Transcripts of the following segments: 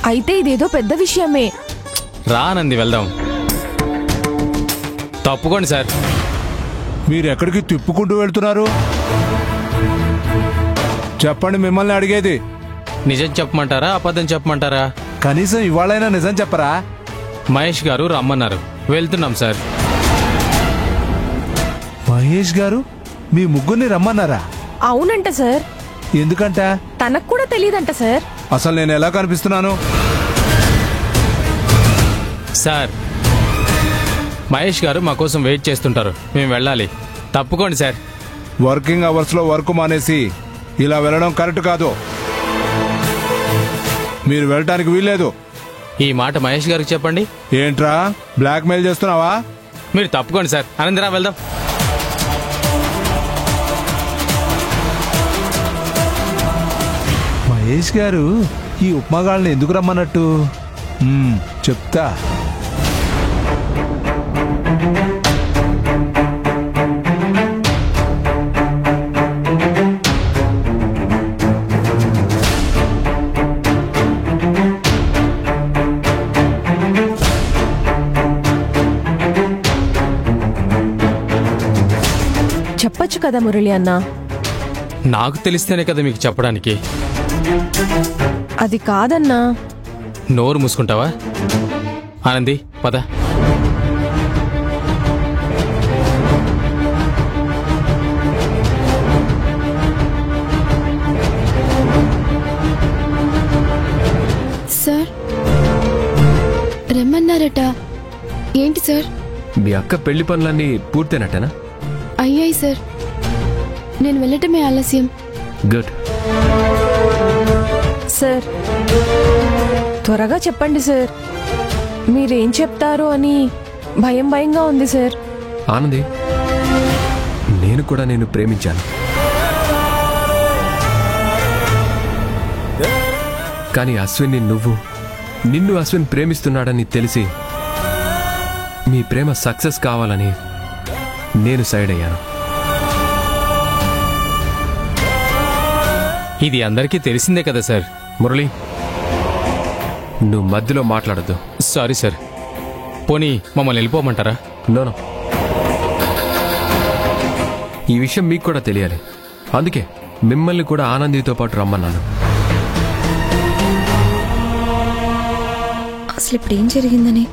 అయితే ఇదేదో పెద్ద విషయమే. రానంది వెళ్దాం. తప్పుకోండి సార్. మీరు ఎక్కడికి తిప్పుకుంటూ వెళ్తున్నారు? చెప్పండి, మిమ్మల్ని అడిగేది. నిజం చెప్పమంటారా అబద్ధం చెప్పమంటారా? కనీసం ఇవాళైనా నిజం చెప్పరా? మహేష్ గారు రమ్మన్నారు, వెళ్తున్నాం సార్. మహేష్ గారు మీ ముగ్గురిని రమ్మన్నారా? అవునంట సార్. ఎందుకంట? తనకు కూడా తెలియదంట సార్. అసలు నేను ఎలా కనిపిస్తున్నాను? సార్, మహేష్ గారు మా కోసం వెయిట్ చేస్తుంటారు, మేము వెళ్ళాలి. తప్పుకోండి సార్. వర్కింగ్ అవర్స్ లో వర్క్ మానేసి ఇలా వెళ్ళడం కరెక్ట్ కాదు. మీరు వెళ్ళటానికి వీల్లేదు. ఈ మాట మహేష్ గారికి చెప్పండి. ఏంట్రా, బ్లాక్ మెయిల్ చేస్తున్నావా? మీరు తప్పుకోండి సార్. ఆనందరా వెళ్దాం. మహేష్ గారు ఈ ఉప్మాగాళ్ళని ఎందుకు రమ్మన్నట్టు? చెప్తా. చెప్పచ్చు కదా మురళి అన్న. నాకు తెలిస్తేనే కదా మీకు చెప్పడానికి. అది కాదన్నా. నోరు మూసుకుంటావా? ఆనంది పద. సార్ రమ్మన్నారట. ఏంటి సార్? మీ అక్క పెళ్లి పనులన్నీ పూర్తయినట్టేనా? అయ్యాయి సార్, నేను వెళ్ళటమే ఆలస్యం. గుడ్. సార్ త్వరగా చెప్పండి సార్, మీరేం చెప్తారో అని భయంగా ఉంది సార్. ఆనంది, నేను కూడా నేను ప్రేమించాను. కానీ అశ్విన్ని నిన్ను అశ్విన్ ప్రేమిస్తున్నాడని తెలిసి మీ ప్రేమ సక్సెస్ కావాలని నేను సైడ్ అయ్యాను. ఇది అందరికీ తెలిసిందే కదా సార్. మురళి, నువ్వు మధ్యలో మాట్లాడద్దు. Sorry sir. పోనీ మమ్మల్ని వెళ్ళిపోమంటారా? నోనో, ఈ విషయం మీకు కూడా తెలియాలి. అందుకే మిమ్మల్ని కూడా ఆనందితో పాటు రమ్మన్నాను. అసలు ఇప్పుడు ఏం జరిగిందని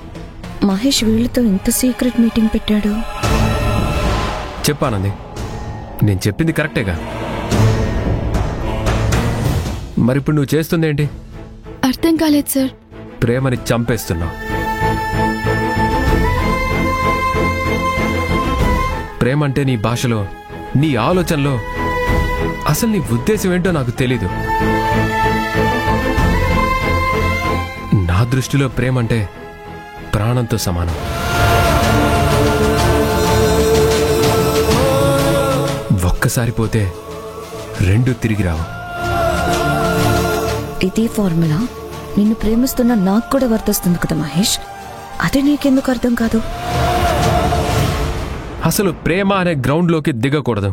మహేష్ వీళ్ళతో ఇంత సీక్రెట్ మీటింగ్ పెట్టాడు? చెప్పానంది, నేను చెప్పింది కరెక్టేగా. మరిప్పుడు నువ్వు చేస్తుందేంటి? అర్థం కాలేదు సార్. ప్రేమని చంపేస్తున్నావు. ప్రేమ అంటే నీ భాషలో, నీ ఆలోచనలో అసలు నీ ఉద్దేశం ఏంటో నాకు తెలీదు. నా దృష్టిలో ప్రేమ అంటే ప్రాణంతో సమానం. ఒక్కసారి పోతే రెండు తిరిగి రావు. ఇదే ఫార్ములా నిన్ను ప్రేమిస్తున్న నాకు కూడా వర్తిస్తుంది కదా మహేష్. అదే నీకెందుకు అర్థం కాదు? అసలు ప్రేమ అనే గ్రౌండ్లోకి దిగకూడదు.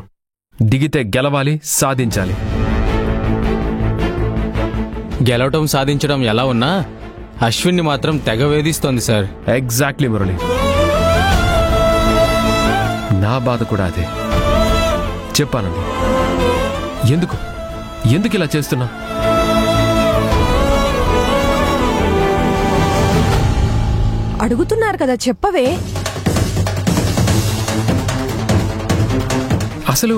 దిగితే గెలవాలి, సాధించాలి. గెలవటం సాధించడం ఎలా ఉన్నా అశ్విన్ని మాత్రం తెగ వేధిస్తోంది సార్. ఎగ్జాక్ట్లీ మురళి, నా బాధ కూడా అదే. చెప్పానండి, ఎందుకు ఇలా చేస్తున్నా? అడుగుతున్నారు కదా, చెప్పవే. అసలు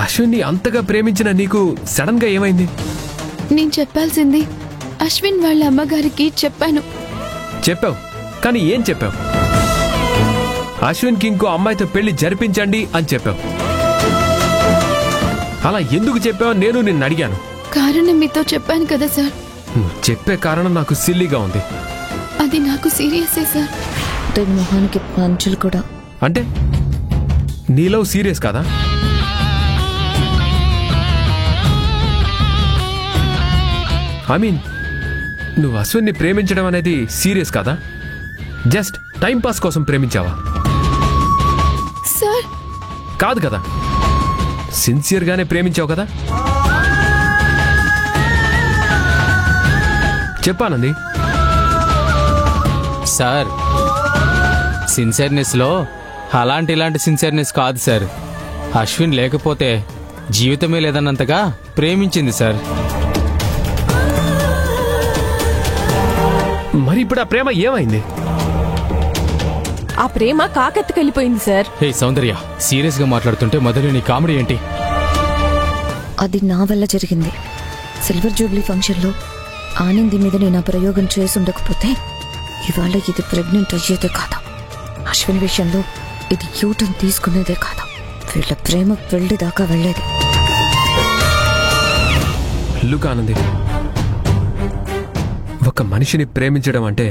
అశ్విన్ని అంతగా ప్రేమించిన నీకు సడన్ గా ఏమైంది? నేను చెప్పాల్సింది అశ్విన్ వాళ్ళ అమ్మగారికి చెప్పాను. చెప్పావు, కానీ ఏం చెప్పావు? అశ్విన్కి ఇంకో అమ్మాయితో పెళ్లి జరిపించండి అని చెప్పావు. అలా ఎందుకు చెప్పావు నేను నిన్ను అడిగాను. కారణం మీతో చెప్పాను కదా సార్. నువ్వు చెప్పే కారణం నాకు సిల్లీగా ఉంది. అది నాకు సీరియసే సార్. దీని మొహానికి పంచులు కూడా. అంటే నీలో సీరియస్ కాదా? ఐ మీన్, నువ్వు అశ్విన్ని ప్రేమించడం అనేది సీరియస్ కాదా? జస్ట్ టైం పాస్ కోసం ప్రేమించావా? సార్ కాదు కదా, సిన్సియర్గానే ప్రేమించావు కదా? చెప్పానంది. సార్ సిన్సియర్నెస్లో ఇలాంటి సిన్సియర్నెస్ కాదు సార్. అశ్విన్ లేకపోతే జీవితమే లేదన్నంతగా ప్రేమించింది సార్. మరి ఇప్పుడు ఆ ప్రేమ ఏమైంది? ఆ ప్రేమ కాకెత్తుకెళ్ళిపోయింది సార్. హే సౌందర్య, సీరియస్ గా మాట్లాడుతుంటే మొదలు నీ కామెడీ ఏంటి? అది నా వల్ల జరిగింది. సిల్వర్ జూబ్లీ ఫంక్షన్లో ఆనంది మీద నేను ఆ ప్రయోగం చేసి ఉండకపోతే ఇవాళ ఇది ప్రెగ్నెంట్ అయ్యేదే కాదు. అశ్విన్ విషయంలో ఇది యూటర్న్ తీసుకునేదే కాదు. వీళ్ళ ప్రేమ పెళ్లి దాకా వెళ్లేది. లుక్ ఆనంది, ఒక మనిషిని ప్రేమించడం అంటే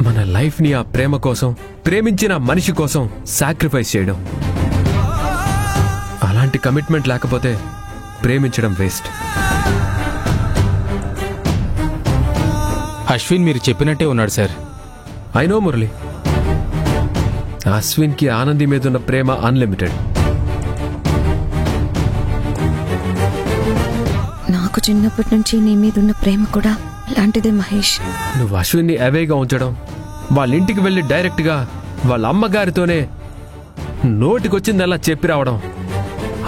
మన లైఫ్ని ఆ ప్రేమ కోసం, ప్రేమించిన మనిషి కోసం సాక్రిఫైస్ చేయడం. అలాంటి కమిట్మెంట్ లేకపోతే ప్రేమించడం వేస్ట్. అశ్విన్ మీరు చెప్పినట్టే ఉన్నాడు సార్. ఐ నో మురళి, అశ్విన్కి ఆనంది మీద ఉన్న ప్రేమ అన్లిమిటెడ్. నాకు చిన్నప్పటి నుంచి నీ మీద ఉన్న ప్రేమ కూడా లాంటిదే మహేష్. నువ్వు అశ్విన్ని అవేగా ఉంచడం, వాళ్ళ ఇంటికి వెళ్ళి డైరెక్ట్గా వాళ్ళ అమ్మగారితోనే నోటికొచ్చిందలా చెప్పి రావడం,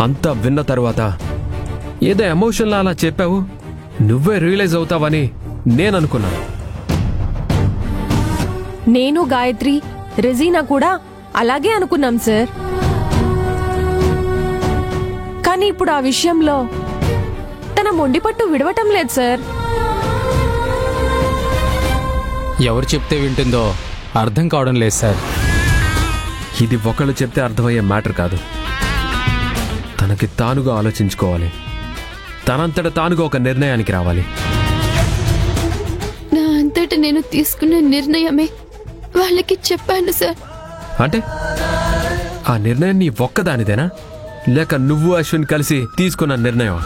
అంతా విన్న తరువాత ఏదో ఎమోషన్లా అలా చెప్పావు, నువ్వే రియలైజ్ అవుతావని నేననుకున్నాను. నేను, గాయత్రి, రెజీనా కూడా అలాగే అనుకున్నాం సార్. కానీ ఇప్పుడు ఆ విషయంలో తన మొండిపట్టు విడవటం లేదు సార్. ఎవరు చెప్తే వింటుందో అర్థం కావడం లేదు సార్. ఇది ఒకళ్ళు చెప్తే అర్థమయ్యే మ్యాటర్ కాదు. తనకి తానుగా ఆలోచించుకోవాలి, తనంతట తానుగా ఒక నిర్ణయానికి రావాలి. నా అంతట నేను తీసుకున్న నిర్ణయమే వాళ్ళకి చెప్పాను సార్. అంటే ఆ నిర్ణయం నీ ఒక్కదానిదేనా, లేక నువ్వు అశ్విన్ కలిసి తీసుకున్న నిర్ణయం?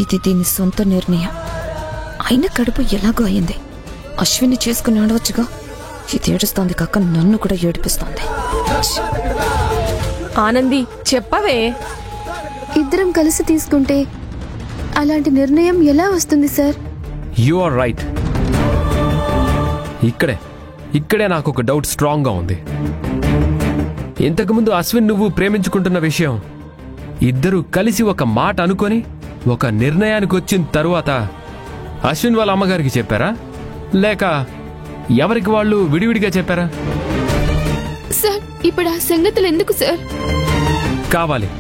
ఇది దీని సొంత నిర్ణయం. అయిన కడుపు ఎలాగో అయింది. అశ్విన్ని చేసుకుని ఆడవచ్చుగా. ఇది ఏడుస్తోంది కాక నన్ను కూడా ఏడిపిస్తోంది. ఆనంది చెప్పవే. ఇద్దరం కలిసి తీసుకుంటే అలాంటి నిర్ణయం ఎలా వస్తుంది సార్? You are right. ఇక్కడే నాకు ఒక డౌట్ స్ట్రాంగ్ గా ఉంది. ఇంతకుముందు అశ్విన్ నువ్వు ప్రేమించుకుంటున్న విషయం ఇద్దరు కలిసి ఒక మాట అనుకొని ఒక నిర్ణయానికి వచ్చిన తరువాత అశ్విన్ వాళ్ళ అమ్మగారికి చెప్పారా, లేక ఎవరికి వాళ్ళు విడివిడిగా చెప్పారా? సార్ ఇప్పుడు ఆ సంగతులు ఎందుకు సార్? కావాలి.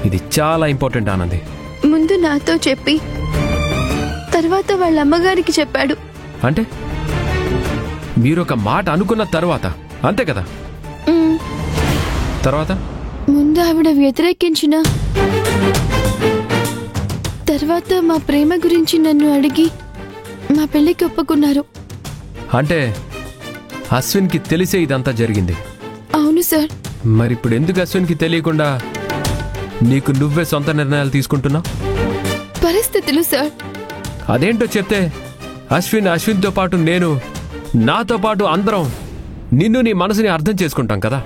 ఇది చాలా ఇంపార్టెంట్ ఆనంది. ముందు నాతో చెప్పి తర్వాత వాళ్ళ అమ్మగారికి చెప్పాడు. అంటే మీరొక మాట అనుకున్న తర్వాత, అంతే కదా? మ్మ్. తర్వాత ముందు ఆవిడ వ్యతిరేకించిన తర్వాత మా ప్రేమ గురించి నన్ను అడిగి మా పెళ్లికి ఒప్పుకున్నారు. అంటే అశ్విన్కి తెలిసే ఇదంతా జరిగింది? అవును సార్. మరిప్పుడు ఎందుకు అశ్విన్కి తెలియకుండా నీకు నువ్వే సొంత నిర్ణయాలు తీసుకుంటున్నావు? పరిస్థితులు సార్. అదేంటో చెప్తే అశ్విన్తో పాటు నేను, నాతో పాటు అందరం నిన్ను, నీ మనసుని అర్థం చేసుకుంటాం కదా.